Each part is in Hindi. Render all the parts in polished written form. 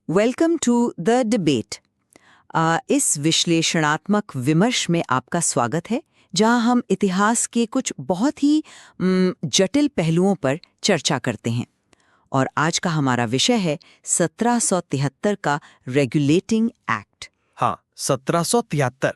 Welcome to the debate. इस विश्लेषणात्मक विमर्श में आपका स्वागत है, जहां हम इतिहास के कुछ बहुत ही जटिल पहलुओं पर चर्चा करते हैं। और आज का हमारा विषय है 1773 का रेगुलेटिंग एक्ट। हाँ, 1773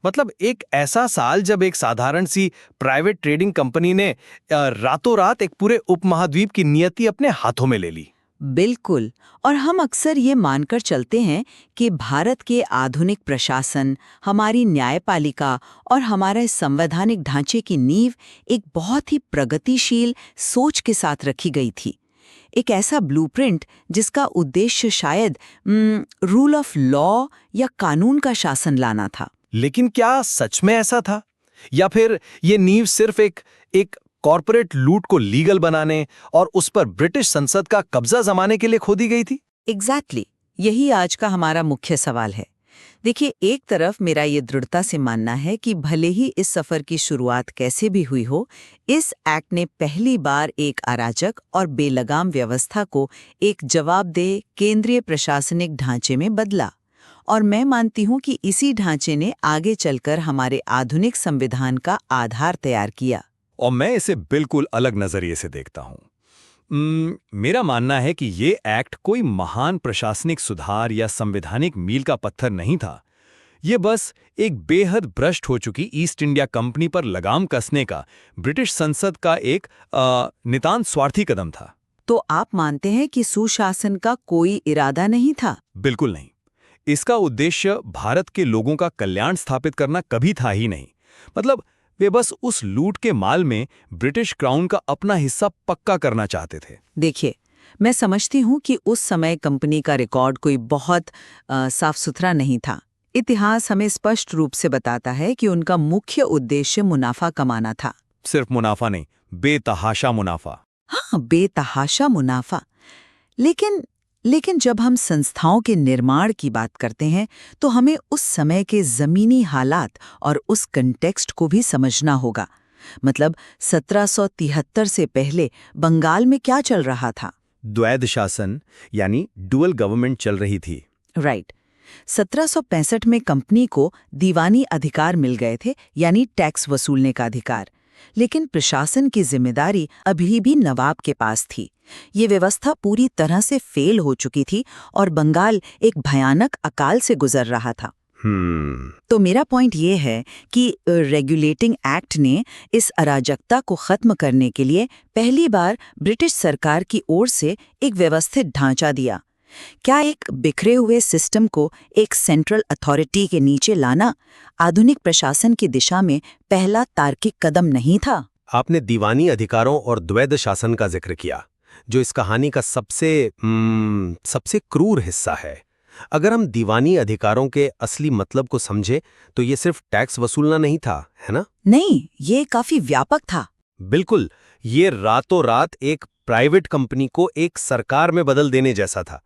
मतलब एक ऐसा साल जब एक साधारण सी प्राइवेट ट्रेडिंग कंपनी ने रातों रात एक पूरे उपमहाद्वीप की नियति अपने हाथों में ले ली। बिल्कुल। और हम अक्सर ये मानकर चलते हैं कि भारत के आधुनिक प्रशासन, हमारी न्यायपालिका और हमारे संवैधानिक ढांचे की नींव एक बहुत ही प्रगतिशील सोच के साथ रखी गई थी। एक ऐसा ब्लूप्रिंट जिसका उद्देश्य शायद रूल ऑफ लॉ या कानून का शासन लाना था। लेकिन क्या सच में ऐसा था, या फिर ये नींव सिर्फ एक कॉर्पोरेट लूट को लीगल बनाने और उस पर ब्रिटिश संसद का कब्जा जमाने के लिए खोदी गई थी? एग्जैक्टली, यही आज का हमारा मुख्य सवाल है। देखिए, एक तरफ मेरा ये दृढ़ता से मानना है कि भले ही इस सफर की शुरुआत कैसे भी हुई हो, इस एक्ट ने पहली बार एक अराजक और बेलगाम व्यवस्था को एक जवाबदेह केंद्रीय प्रशासनिक ढांचे में बदला। और मैं मानती हूँ कि इसी ढांचे ने आगे चलकर हमारे आधुनिक संविधान का आधार तैयार किया। और मैं इसे बिल्कुल अलग नजरिए से देखता हूँ। मेरा मानना है कि ये एक्ट कोई महान प्रशासनिक सुधार या संवैधानिक मील का पत्थर नहीं था। ये बस एक बेहद भ्रष्ट हो चुकी ईस्ट इंडिया कंपनी पर लगाम कसने का ब्रिटिश संसद का एक नितांत स्वार्थी कदम था। तो आप मानते हैं कि सुशासन का कोई इरादा नहीं था? बिल्कुल नहीं। इसका उद्देश्य भारत के लोगों का कल्याण स्थापित करना कभी था ही नहीं। मतलब वे बस उस लूट के माल में ब्रिटिश क्राउन का अपना हिस्सा पक्का करना चाहते थे। देखिए, मैं समझती हूँ कि उस समय कंपनी का रिकॉर्ड कोई बहुत साफ सुथरा नहीं था। इतिहास हमें स्पष्ट रूप से बताता है कि उनका मुख्य उद्देश्य मुनाफा कमाना था। सिर्फ मुनाफा नहीं, बेतहाशा मुनाफा। हाँ, बेतहाशा मुनाफा। लेकिन जब हम संस्थाओं के निर्माण की बात करते हैं तो हमें उस समय के जमीनी हालात और उस कंटेक्स्ट को भी समझना होगा। मतलब 1773 से पहले बंगाल में क्या चल रहा था? द्वैध शासन यानी डुअल गवर्नमेंट चल रही थी। राइट। 1765 में कंपनी को दीवानी अधिकार मिल गए थे, यानी टैक्स वसूलने का अधिकार। लेकिन प्रशासन की जिम्मेदारी अभी भी नवाब के पास थी। ये व्यवस्था पूरी तरह से फेल हो चुकी थी और बंगाल एक भयानक अकाल से गुजर रहा था। तो मेरा पॉइंट ये है कि रेगुलेटिंग एक्ट ने इस अराजकता को खत्म करने के लिए पहली बार ब्रिटिश सरकार की ओर से एक व्यवस्थित ढांचा दिया। क्या एक बिखरे हुए सिस्टम को एक सेंट्रल अथॉरिटी के नीचे लाना आधुनिक प्रशासन की दिशा में पहला तार्किक कदम नहीं था? आपने दीवानी अधिकारों और द्वैध शासन का जिक्र किया, जो इस कहानी का सबसे क्रूर हिस्सा है। अगर हम दीवानी अधिकारों के असली मतलब को समझे तो ये सिर्फ टैक्स वसूलना नहीं था, है ना? नहीं, ये काफी व्यापक था। बिल्कुल, ये रातों रात एक प्राइवेट कंपनी को एक सरकार में बदल देने जैसा था।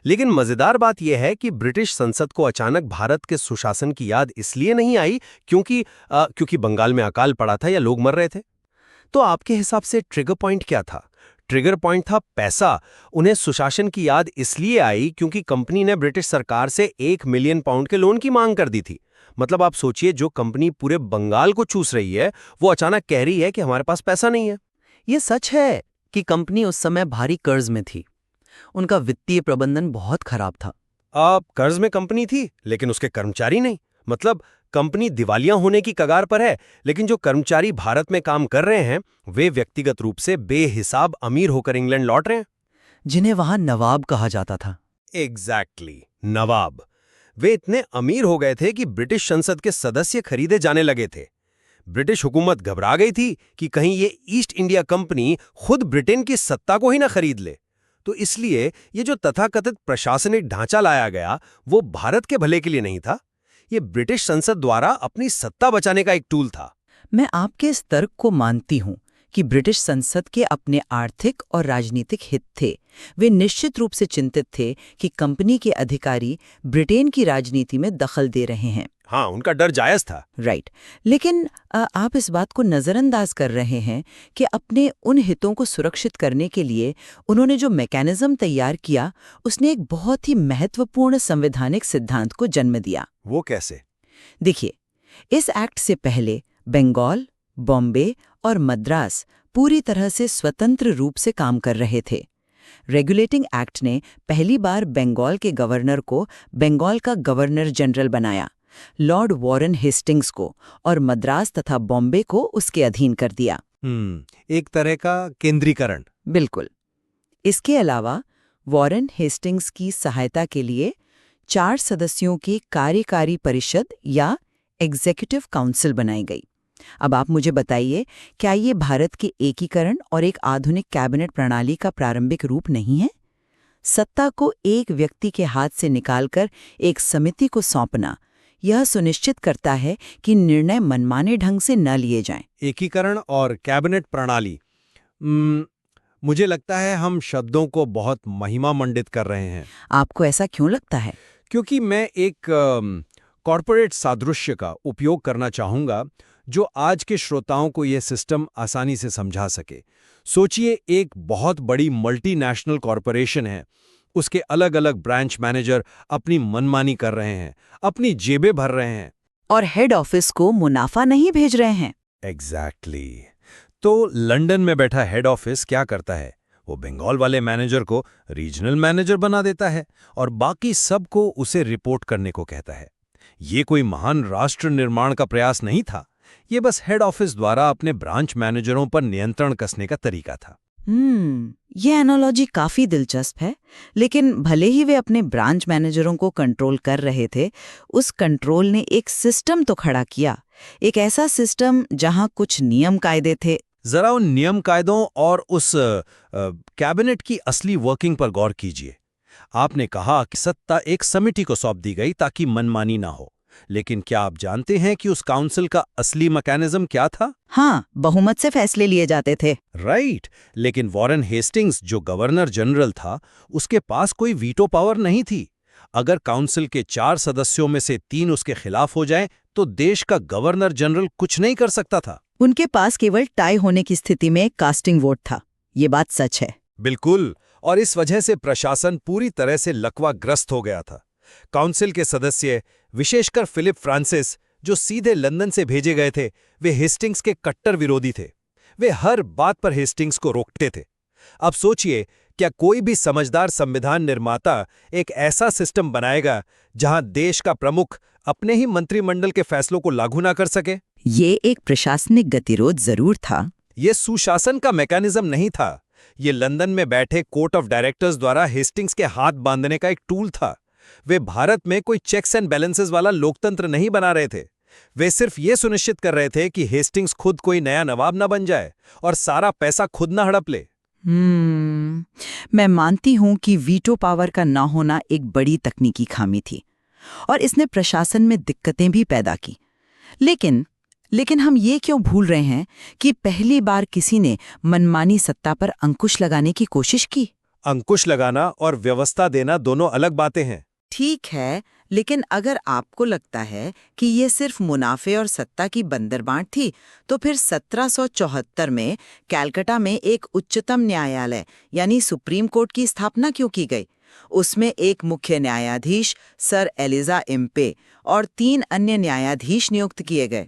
लेकिन मजेदार बात यह है कि ब्रिटिश संसद को अचानक भारत के सुशासन की याद इसलिए नहीं आई क्योंकि बंगाल में अकाल पड़ा था या लोग मर रहे थे। तो आपके हिसाब से ट्रिगर पॉइंट क्या था? ट्रिगर पॉइंट था पैसा। उन्हें सुशासन की याद इसलिए आई क्योंकि कंपनी ने ब्रिटिश सरकार से 1 मिलियन पाउंड के लोन की मांग कर दी थी। मतलब आप सोचिए, जो कंपनी पूरे बंगाल को चूस रही है वो अचानक कह रही है कि हमारे पास पैसा नहीं है। ये सच है कि कंपनी उस समय भारी कर्ज में थी। उनका वित्तीय प्रबंधन बहुत खराब था। कर्ज में कंपनी थी लेकिन उसके कर्मचारी नहीं। मतलब कंपनी दिवालिया होने की कगार पर है, लेकिन जो कर्मचारी भारत में काम कर रहे हैं वे व्यक्तिगत रूप से बेहिसाब अमीर होकर इंग्लैंड लौट रहे हैं, जिन्हें वहां नवाब कहा जाता था। एग्जैक्टली, नवाब। वे इतने अमीर हो गए थे कि ब्रिटिश संसद के सदस्य खरीदे जाने लगे थे। ब्रिटिश हुकूमत घबरा गई थी कि कहीं ये ईस्ट इंडिया कंपनी खुद ब्रिटेन की सत्ता को ही ना खरीद ले। तो इसलिए ये जो तथाकथित प्रशासनिक ढांचा लाया गया वो भारत के भले के लिए नहीं था, ये ब्रिटिश संसद द्वारा अपनी सत्ता बचाने का एक टूल था। मैं आपके इस तर्क को मानती हूं कि ब्रिटिश संसद के अपने आर्थिक और राजनीतिक हित थे। वे निश्चित रूप से चिंतित थे कि कंपनी के अधिकारी ब्रिटेन की राजनीति में दखल दे रहे हैं। हाँ, उनका डर जायज था। राइट। लेकिन आप इस बात को नज़रअंदाज कर रहे हैं कि अपने उन हितों को सुरक्षित करने के लिए उन्होंने जो मैकेनिज्म तैयार किया, उसने एक बहुत ही महत्वपूर्ण संवैधानिक सिद्धांत को जन्म दिया। वो कैसे? देखिए, इस एक्ट से पहले बंगाल, बॉम्बे और मद्रास पूरी तरह से स्वतंत्र रूप से काम कर रहे थे। रेगुलेटिंग एक्ट ने पहली बार बंगाल के गवर्नर को बंगाल का गवर्नर जनरल बनाया, लॉर्ड वॉरेन हेस्टिंग्स को, और मद्रास तथा बॉम्बे को उसके अधीन कर दिया। एक तरह का केंद्रीकरण। बिल्कुल। इसके अलावा वॉरेन हेस्टिंग्स की सहायता के लिए 4 सदस्यों की कार्यकारी परिषद या एग्जीक्यूटिव काउंसिल बनाई गई। अब आप मुझे बताइए, क्या ये भारत के एकीकरण और एक आधुनिक कैबिनेट प्रणाली का प्रारंभिक रूप नहीं है? सत्ता को एक व्यक्ति के हाथ से निकालकर एक समिति को सौंपना, यह सुनिश्चित करता है कि निर्णय मनमाने ढंग से न लिए जाएं। एकीकरण और कैबिनेट प्रणाली। मुझे लगता है हम शब्दों को बहुत महिमा मंडित कर रहे हैं। आपको ऐसा क्यों लगता है? क्योंकि मैं एक कॉर्पोरेट सादृश्य का उपयोग करना चाहूंगा जो आज के श्रोताओं को यह सिस्टम आसानी से समझा सके। सोचिए, एक बहुत बड़ी मल्टीनेशनल कॉर्पोरेशन है, उसके अलग अलग ब्रांच मैनेजर अपनी मनमानी कर रहे हैं, अपनी जेबें भर रहे हैं, और हेड ऑफिस को मुनाफा नहीं भेज रहे हैं। एग्जैक्टली। तो लंदन में बैठा हेड ऑफिस क्या करता है? वो बंगाल वाले मैनेजर को रीजनल मैनेजर बना देता है और बाकी सबको उसे रिपोर्ट करने को कहता है। ये कोई महान राष्ट्र निर्माण का प्रयास नहीं था, ये बस हेड ऑफिस द्वारा अपने ब्रांच मैनेजरों पर नियंत्रण कसने का तरीका था। ये एनालॉजी काफी दिलचस्प है, लेकिन भले ही वे अपने ब्रांच मैनेजरों को कंट्रोल कर रहे थे, उस कंट्रोल ने एक सिस्टम तो खड़ा किया, एक ऐसा सिस्टम जहां कुछ नियम कायदे थे। जरा उन नियम कायदों और उस कैबिनेट की असली वर्किंग पर गौर कीजिए। आपने कहा कि सत्ता एक समिति को सौंप दी गई ताकि मनमानी ना हो, लेकिन क्या आप जानते हैं कि उस काउंसिल का असली मैकेनिज्म क्या था? हाँ, बहुमत से फैसले लिए जाते थे। राइट। लेकिन वॉरेन हेस्टिंग्स जो गवर्नर जनरल था, उसके पास कोई वीटो पावर नहीं थी। अगर काउंसिल के 4 सदस्यों में से 3 उसके खिलाफ हो जाएं, तो देश का गवर्नर जनरल कुछ नहीं कर सकता था। उनके पास केवल टाई होने की स्थिति में कास्टिंग वोट था। ये बात सच है। बिल्कुल। और इस वजह से प्रशासन पूरी तरह से लकवाग्रस्त हो गया था। काउंसिल के सदस्य, विशेषकर फिलिप फ्रांसिस, जो सीधे लंदन से भेजे गए थे, वे हेस्टिंग्स के कट्टर विरोधी थे। वे हर बात पर हेस्टिंग्स को रोकते थे। अब सोचिए, क्या कोई भी समझदार संविधान निर्माता एक ऐसा सिस्टम बनाएगा जहां देश का प्रमुख अपने ही मंत्रिमंडल के फैसलों को लागू ना कर सके? ये एक प्रशासनिक गतिरोध जरूर था। ये सुशासन का मैकेनिज्म नहीं था। ये लंदन में बैठे कोर्ट ऑफ डायरेक्टर्स द्वारा हेस्टिंग्स के हाथ बांधने का एक टूल था। वे भारत में कोई चेक्स एंड बैलेंसेस वाला लोकतंत्र नहीं बना रहे थे। वे सिर्फ ये सुनिश्चित कर रहे थे कि हेस्टिंग्स खुद कोई नया नवाब ना बन जाए और सारा पैसा खुद ना हड़प ले। मैं मानती हूं कि वीटो पावर का ना होना एक बड़ी तकनीकी खामी थी और इसने प्रशासन में दिक्कतें भी पैदा की। लेकिन हम ये क्यों भूल रहे हैं कि पहली बार किसी ने मनमानी सत्ता पर अंकुश लगाने की कोशिश की? अंकुश लगाना और व्यवस्था देना दोनों अलग बातें हैं। ठीक है, लेकिन अगर आपको लगता है कि ये सिर्फ मुनाफे और सत्ता की बंदरबांट थी, तो फिर 1774 में कलकत्ता में एक उच्चतम न्यायालय यानी सुप्रीम कोर्ट की स्थापना क्यों की गई? उसमें एक मुख्य न्यायाधीश सर एलिजा इम्पे और 3 अन्य न्यायाधीश नियुक्त किए गए।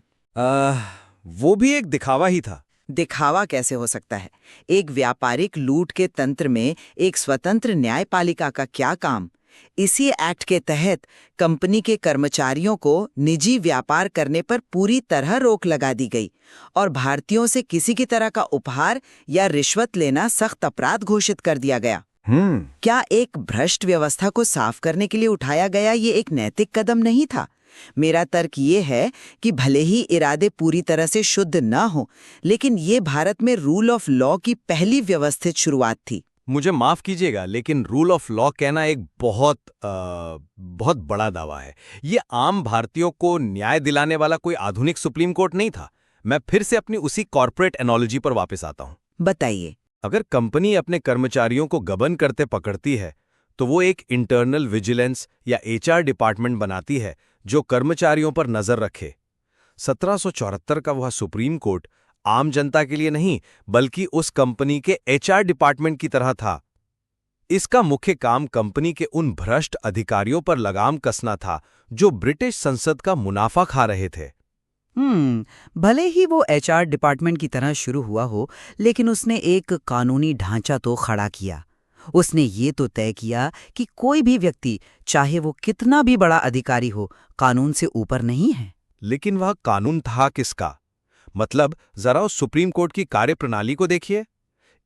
वो भी एक दिखावा ही था। दिखावा कैसे हो सकता है? एक व्यापारिक लूट के तंत्र में एक स्वतंत्र न्यायपालिका का क्या काम? इसी एक्ट के तहत कंपनी के कर्मचारियों को निजी व्यापार करने पर पूरी तरह रोक लगा दी गई और भारतीयों से किसी की तरह का उपहार या रिश्वत लेना सख्त अपराध घोषित कर दिया गया। क्या एक भ्रष्ट व्यवस्था को साफ करने के लिए उठाया गया ये एक नैतिक कदम नहीं था? मेरा तर्क ये है कि भले ही इरादे पूरी तरह से शुद्ध न हो, लेकिन ये भारत में रूल ऑफ लॉ की पहली व्यवस्थित शुरुआत थी। मुझे माफ कीजिएगा, लेकिन रूल ऑफ लॉ कहना एक बहुत बड़ा दावा है। ये आम भारतीयों को न्याय दिलाने वाला कोई आधुनिक सुप्रीम कोर्ट नहीं था। मैं फिर से अपनी उसी कॉर्पोरेट एनोलॉजी पर वापस आता हूं। बताइए। अगर कंपनी अपने कर्मचारियों को गबन करते पकड़ती है तो वो एक इंटरनल विजिलेंस या एचआर डिपार्टमेंट बनाती है जो कर्मचारियों पर नजर रखे। 1774 का वह सुप्रीम कोर्ट आम जनता के लिए नहीं बल्कि उस कंपनी के एचआर डिपार्टमेंट की तरह था। इसका मुख्य काम कंपनी के उन भ्रष्ट अधिकारियों पर लगाम कसना था जो ब्रिटिश संसद का मुनाफा खा रहे थे। भले ही वो एचआर डिपार्टमेंट की तरह शुरू हुआ हो, लेकिन उसने एक कानूनी ढांचा तो खड़ा किया। उसने ये तो तय किया कि कोई भी व्यक्ति, चाहे वो कितना भी बड़ा अधिकारी हो, कानून से ऊपर नहीं है। लेकिन वह कानून था किसका? मतलब जरा उस सुप्रीम कोर्ट की कार्यप्रणाली को देखिए।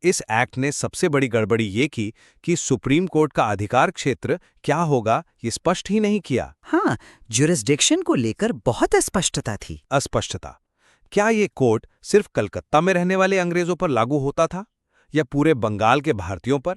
इस एक्ट ने सबसे बड़ी गड़बड़ी ये की कि सुप्रीम कोर्ट का अधिकार क्षेत्र क्या होगा ये स्पष्ट ही नहीं किया। हाँ, ज्यूरिसडिक्शन को लेकर बहुत अस्पष्टता थी। अस्पष्टता। क्या ये कोर्ट सिर्फ कलकत्ता में रहने वाले अंग्रेजों पर लागू होता था या पूरे बंगाल के भारतीयों पर?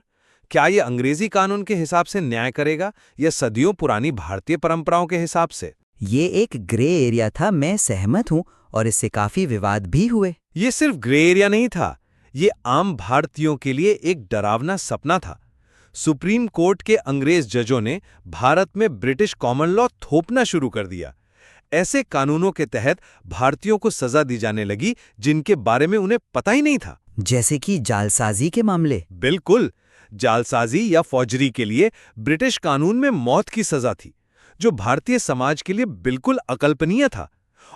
क्या ये अंग्रेजी कानून के हिसाब से न्याय करेगा या सदियों पुरानी भारतीय परंपराओं के हिसाब से? ये एक ग्रे एरिया था, मैं सहमत हूँ, और इससे काफी विवाद भी हुए। ये सिर्फ ग्रे एरिया नहीं था, ये आम भारतीयों के लिए एक डरावना सपना था। सुप्रीम कोर्ट के अंग्रेज जजों ने भारत में ब्रिटिश कॉमन लॉ थोपना शुरू कर दिया। ऐसे कानूनों के तहत भारतीयों को सजा दी जाने लगी जिनके बारे में उन्हें पता ही नहीं था। जैसे कि जालसाजी के मामले। बिल्कुल, जालसाजी या फौजरी के लिए ब्रिटिश कानून में मौत की सजा थी, जो भारतीय समाज के लिए बिल्कुल अकल्पनीय था।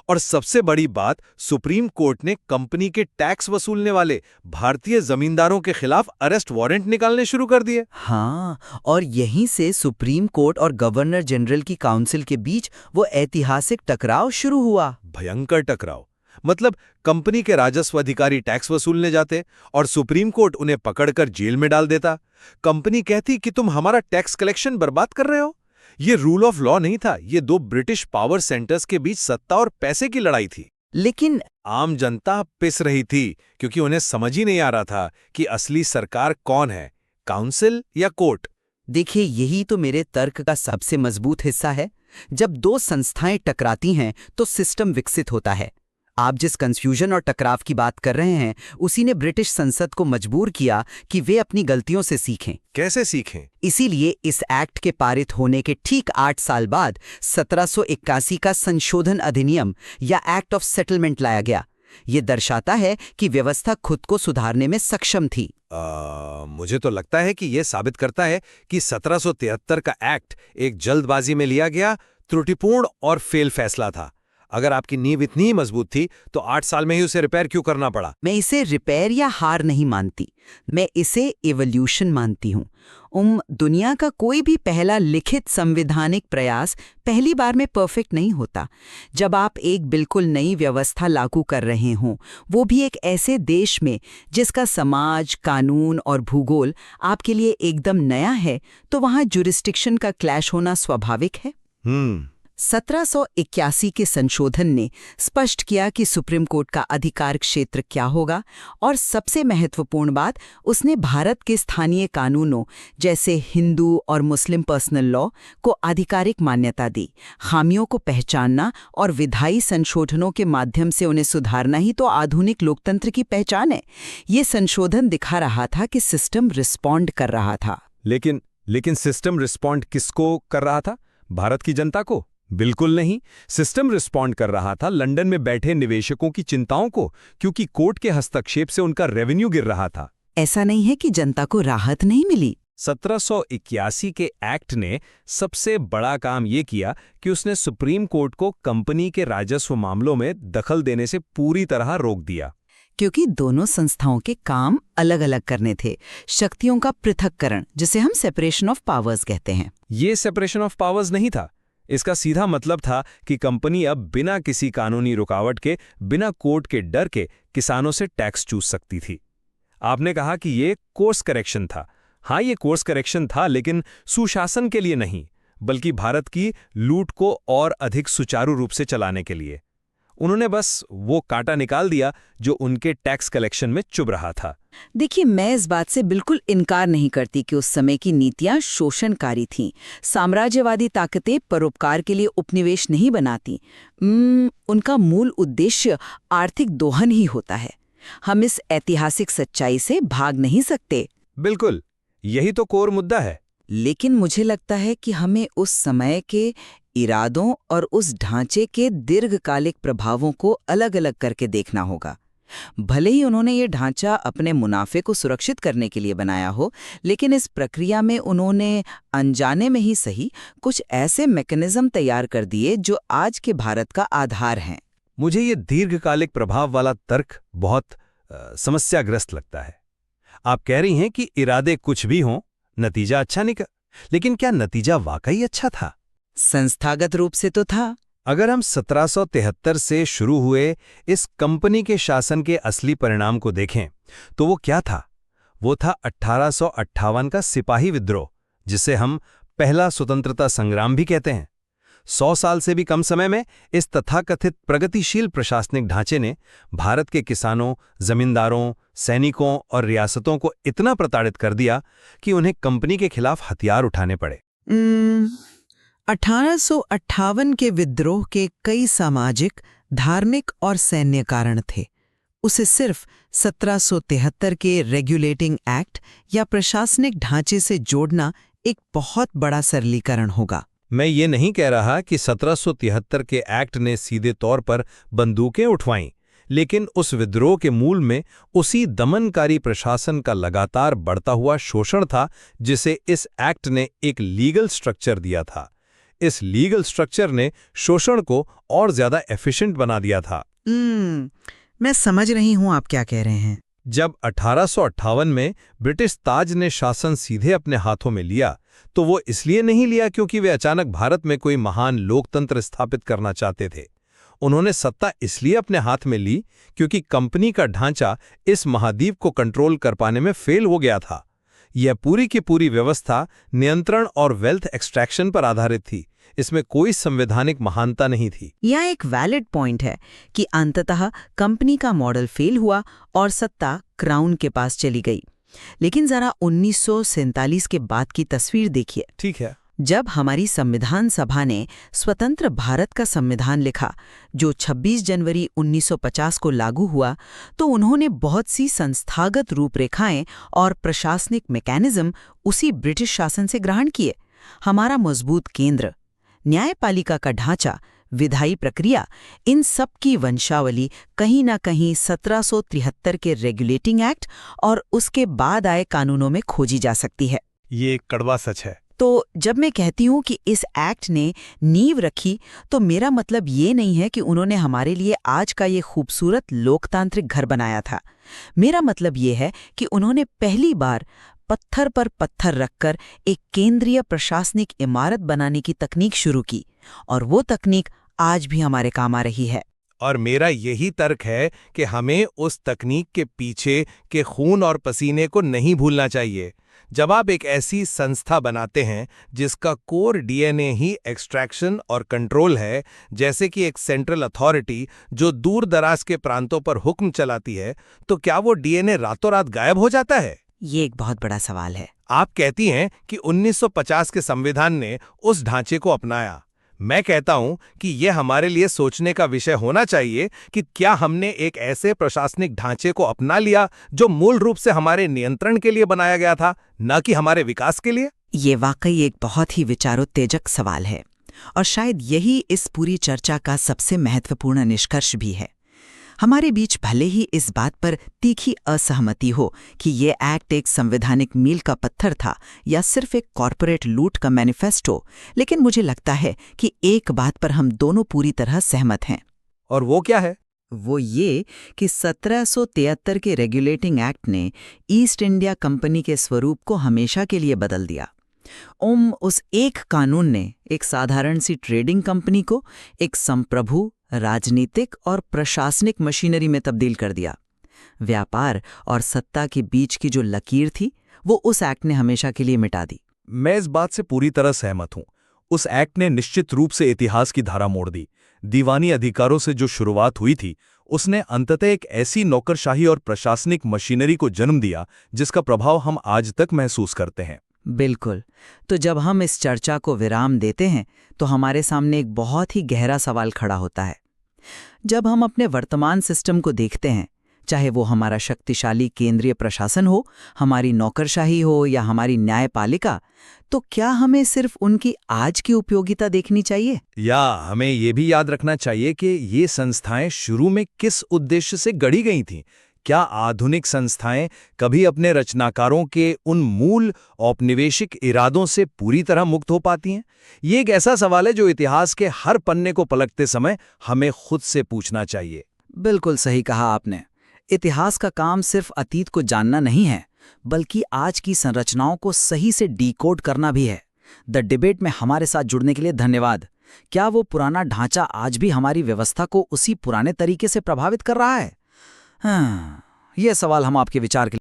और सबसे बड़ी बात, सुप्रीम कोर्ट ने कंपनी के टैक्स वसूलने वाले भारतीय जमींदारों के खिलाफ अरेस्ट वारंट निकालने शुरू कर दिए। हाँ, और यहीं से सुप्रीम कोर्ट और गवर्नर जनरल की काउंसिल के बीच वो ऐतिहासिक टकराव शुरू हुआ। भयंकर टकराव। मतलब कंपनी के राजस्व अधिकारी टैक्स वसूलने जाते और सुप्रीम कोर्ट उन्हें पकड़कर जेल में डाल देता। कंपनी कहती कि तुम हमारा टैक्स कलेक्शन बर्बाद कर रहे हो। ये रूल ऑफ लॉ नहीं था, ये दो ब्रिटिश पावर सेंटर्स के बीच सत्ता और पैसे की लड़ाई थी। लेकिन आम जनता पिस रही थी क्योंकि उन्हें समझ ही नहीं आ रहा था कि असली सरकार कौन है, काउंसिल या कोर्ट। देखिए, यही तो मेरे तर्क का सबसे मजबूत हिस्सा है। जब दो संस्थाएं टकराती हैं तो सिस्टम विकसित होता है। आप जिस कंफ्यूजन और टकराव की बात कर रहे हैं, उसी ने ब्रिटिश संसद को मजबूर किया कि वे अपनी गलतियों से सीखें। कैसे सीखें? इसीलिए इस एक्ट के पारित होने के ठीक 8 साल बाद 1781 का संशोधन अधिनियम या एक्ट ऑफ सेटलमेंट लाया गया। ये दर्शाता है कि व्यवस्था खुद को सुधारने में सक्षम थी। मुझे तो लगता है कि यह साबित करता है कि 1773 का एक्ट एक जल्दबाजी में लिया गया त्रुटिपूर्ण और फेल फैसला था। अगर आपकी नींव इतनी ही मजबूत थी तो 8 साल में ही उसे रिपेयर क्यों करना पड़ा? मैं इसे रिपेयर या हार नहीं मानती, मैं इसे इवोल्यूशन मानती हूँ। दुनिया का कोई भी पहला लिखित संवैधानिक प्रयास पहली बार में परफेक्ट नहीं होता। जब आप एक बिल्कुल नई व्यवस्था लागू कर रहे हों, वो भी एक ऐसे देश में जिसका समाज, कानून और भूगोल आपके लिए एकदम नया है, तो वहाँ ज्यूरिसडिक्शन का क्लैश होना स्वाभाविक है। 1781 के संशोधन ने स्पष्ट किया कि सुप्रीम कोर्ट का अधिकार क्षेत्र क्या होगा, और सबसे महत्वपूर्ण बात, उसने भारत के स्थानीय कानूनों जैसे हिंदू और मुस्लिम पर्सनल लॉ को आधिकारिक मान्यता दी। खामियों को पहचानना और विधायी संशोधनों के माध्यम से उन्हें सुधारना ही तो आधुनिक लोकतंत्र की पहचान है। ये संशोधन दिखा रहा था कि सिस्टम रिस्पॉन्ड कर रहा था। लेकिन सिस्टम रिस्पॉन्ड किसको कर रहा था? भारत की जनता को? बिल्कुल नहीं। सिस्टम रिस्पॉन्ड कर रहा था लंदन में बैठे निवेशकों की चिंताओं को, क्योंकि कोर्ट के हस्तक्षेप से उनका रेवेन्यू गिर रहा था। ऐसा नहीं है कि जनता को राहत नहीं मिली। 1781 के एक्ट ने सबसे बड़ा काम ये किया कि उसने सुप्रीम कोर्ट को कंपनी के राजस्व मामलों में दखल देने से पूरी तरह रोक दिया। क्योंकि दोनों संस्थाओं के काम अलग अलग करने थे। शक्तियों का पृथक्करण, जिसे हम सेपरेशन ऑफ पावर्स कहते हैं। ये सेपरेशन ऑफ पावर्स नहीं था। इसका सीधा मतलब था कि कंपनी अब बिना किसी कानूनी रुकावट के, बिना कोर्ट के डर के किसानों से टैक्स चूस सकती थी। आपने कहा कि ये कोर्स करेक्शन था। हाँ, ये कोर्स करेक्शन था, लेकिन सुशासन के लिए नहीं, बल्कि भारत की लूट को और अधिक सुचारू रूप से चलाने के लिए। उन्होंने बस वो कांटा निकाल दिया जो उनके टैक्स कलेक्शन में चुभ रहा था। देखिए, मैं इस बात से बिल्कुल इनकार नहीं करती कि उस समय की नीतियां शोषणकारी थीं। साम्राज्यवादी ताकतें परोपकार के लिए उपनिवेश नहीं बनाती। उनका मूल उद्देश्य आर्थिक दोहन ही होता है। हम इस ऐतिहासिक सच्चाई से भाग नहीं सकते। बिल्कुल, यही तो कोर मुद्दा है। लेकिन मुझे लगता है कि हमें उस समय के इरादों और उस ढांचे के दीर्घकालिक प्रभावों को अलग-अलग करके देखना होगा। भले ही उन्होंने ये ढांचा अपने मुनाफे को सुरक्षित करने के लिए बनाया हो, लेकिन इस प्रक्रिया में उन्होंने अनजाने में ही सही कुछ ऐसे मैकेनिज्म तैयार कर दिए जो आज के भारत का आधार हैं। मुझे ये दीर्घकालिक प्रभाव वाला तर्क बहुत समस्याग्रस्त लगता है। आप कह रही हैं कि इरादे कुछ भी हों, नतीजा अच्छा निकला, लेकिन क्या नतीजा वाकई अच्छा था? संस्थागत रूप से तो था। अगर हम 1773 से शुरू हुए इस कंपनी के शासन के असली परिणाम को देखें, तो वो क्या था? वो था 1858 का सिपाही विद्रोह, जिसे हम पहला स्वतंत्रता संग्राम भी कहते हैं। 100 साल से भी कम समय में इस तथाकथित प्रगतिशील प्रशासनिक ढांचे ने भारत के किसानों, जमींदारों, सैनिकों और रियासतों को इतना प्रताड़ित कर दिया कि उन्हें कंपनी के खिलाफ हथियार उठाने पड़े। 1858 के विद्रोह के कई सामाजिक, धार्मिक और सैन्य कारण थे। उसे सिर्फ 1773 के रेगुलेटिंग एक्ट या प्रशासनिक ढांचे से जोड़ना एक बहुत बड़ा सरलीकरण होगा। मैं ये नहीं कह रहा कि 1773 के एक्ट ने सीधे तौर पर बंदूकें उठवाईं, लेकिन उस विद्रोह के मूल में उसी दमनकारी प्रशासन का लगातार बढ़ता हुआ शोषण था, जिसे इस एक्ट ने एक लीगल स्ट्रक्चर दिया था। इस लीगल स्ट्रक्चर ने शोषण को और ज्यादा एफिशिएंट बना दिया था। मैं समझ रही हूं आप क्या कह रहे हैं। जब 1858 में ब्रिटिश ताज ने शासन सीधे अपने हाथों में लिया, तो वो इसलिए नहीं लिया क्योंकि वे अचानक भारत में कोई महान लोकतंत्र स्थापित करना चाहते थे। उन्होंने सत्ता इसलिए अपने हाथ में ली क्योंकि कंपनी का ढांचा इस महाद्वीप को कंट्रोल कर पाने में फेल हो गया था। यह पूरी की पूरी व्यवस्था नियंत्रण और वेल्थ एक्सट्रैक्शन पर आधारित थी। इसमें कोई संवैधानिक महानता नहीं थी। यह एक वैलिड पॉइंट है कि अंततः कंपनी का मॉडल फेल हुआ और सत्ता क्राउन के पास चली गई। लेकिन जरा 1947 के बाद की तस्वीर देखिए। ठीक है। जब हमारी संविधान सभा ने स्वतंत्र भारत का संविधान लिखा, जो 26 जनवरी 1950 को लागू हुआ, तो उन्होंने बहुत सी संस्थागत रूपरेखाएं और प्रशासनिक मैकेनिज्म उसी ब्रिटिश शासन से ग्रहण किए। हमारा मजबूत केंद्र, न्यायपालिका का ढांचा, विधायी प्रक्रिया, इन सब की वंशावली कहीं ना कहीं 1773 के रेगुलेटिंग एक्ट और उसके बाद आए कानूनों में खोजी जा सकती है। ये एक कड़वा सच है। तो जब मैं कहती हूँ कि इस एक्ट ने नींव रखी, तो मेरा मतलब ये नहीं है कि उन्होंने हमारे लिए आज का ये खूबसूरत लोकतांत्रिक घर बनाया था। मेरा मतलब ये है कि उन्होंने पहली बार पत्थर पर पत्थर रखकर एक केंद्रीय प्रशासनिक इमारत बनाने की तकनीक शुरू की, और वो तकनीक आज भी हमारे काम आ रही है। और मेरा यही तर्क है कि हमें उस तकनीक के पीछे के खून और पसीने को नहीं भूलना चाहिए। जब आप एक ऐसी संस्था बनाते हैं जिसका कोर डीएनए ही एक्सट्रैक्शन और कंट्रोल है, जैसे कि एक सेंट्रल अथॉरिटी जो दूर दराज के प्रांतों पर हुक्म चलाती है, तो क्या वो डीएनए रातों रात गायब हो जाता है? ये एक बहुत बड़ा सवाल है। आप कहती हैं कि 1950 के संविधान ने उस ढांचे को अपनाया। मैं कहता हूं कि यह हमारे लिए सोचने का विषय होना चाहिए कि क्या हमने एक ऐसे प्रशासनिक ढांचे को अपना लिया जो मूल रूप से हमारे नियंत्रण के लिए बनाया गया था, न कि हमारे विकास के लिए? ये वाकई एक बहुत ही विचारोत्तेजक सवाल है, और शायद यही इस पूरी चर्चा का सबसे महत्वपूर्ण निष्कर्ष भी है। हमारे बीच भले ही इस बात पर तीखी असहमति हो कि ये एक्ट एक संवैधानिक मील का पत्थर था या सिर्फ एक कॉरपोरेट लूट का मैनिफेस्टो, लेकिन मुझे लगता है कि एक बात पर हम दोनों पूरी तरह सहमत हैं। और वो क्या है? वो ये कि 1773 के रेगुलेटिंग एक्ट ने ईस्ट इंडिया कंपनी के स्वरूप को हमेशा के लिए बदल दिया। उस एक कानून ने एक साधारण सी ट्रेडिंग कंपनी को एक संप्रभु, राजनीतिक और प्रशासनिक मशीनरी में तब्दील कर दिया। व्यापार और सत्ता के बीच की जो लकीर थी, वो उस एक्ट ने हमेशा के लिए मिटा दी। मैं इस बात से पूरी तरह सहमत हूं। उस एक्ट ने निश्चित रूप से इतिहास की धारा मोड़ दी। दीवानी अधिकारों से जो शुरुआत हुई थी, उसने अंततः एक ऐसी नौकरशाही और प्रशासनिक मशीनरी को जन्म दिया जिसका प्रभाव हम आज तक महसूस करते हैं। बिल्कुल। तो जब हम इस चर्चा को विराम देते हैं तो हमारे सामने एक बहुत ही गहरा सवाल खड़ा होता है। जब हम अपने वर्तमान सिस्टम को देखते हैं, चाहे वो हमारा शक्तिशाली केंद्रीय प्रशासन हो, हमारी नौकरशाही हो या हमारी न्यायपालिका, तो क्या हमें सिर्फ उनकी आज की उपयोगिता देखनी चाहिए? या हमें ये भी याद रखना चाहिए कि ये संस्थाएं शुरू में किस उद्देश्य से गढ़ी गई थीं? क्या आधुनिक संस्थाएं कभी अपने रचनाकारों के उन मूल औपनिवेशिक इरादों से पूरी तरह मुक्त हो पाती हैं? ये एक ऐसा सवाल है जो इतिहास के हर पन्ने को पलटते समय हमें खुद से पूछना चाहिए। बिल्कुल सही कहा आपने। इतिहास का काम सिर्फ अतीत को जानना नहीं है, बल्कि आज की संरचनाओं को सही से डिकोड करना भी है। द डिबेट में हमारे साथ जुड़ने के लिए धन्यवाद। क्या वो पुराना ढांचा आज भी हमारी व्यवस्था को उसी पुराने तरीके से प्रभावित कर रहा है? हाँ, ये सवाल हम आपके विचार के लिए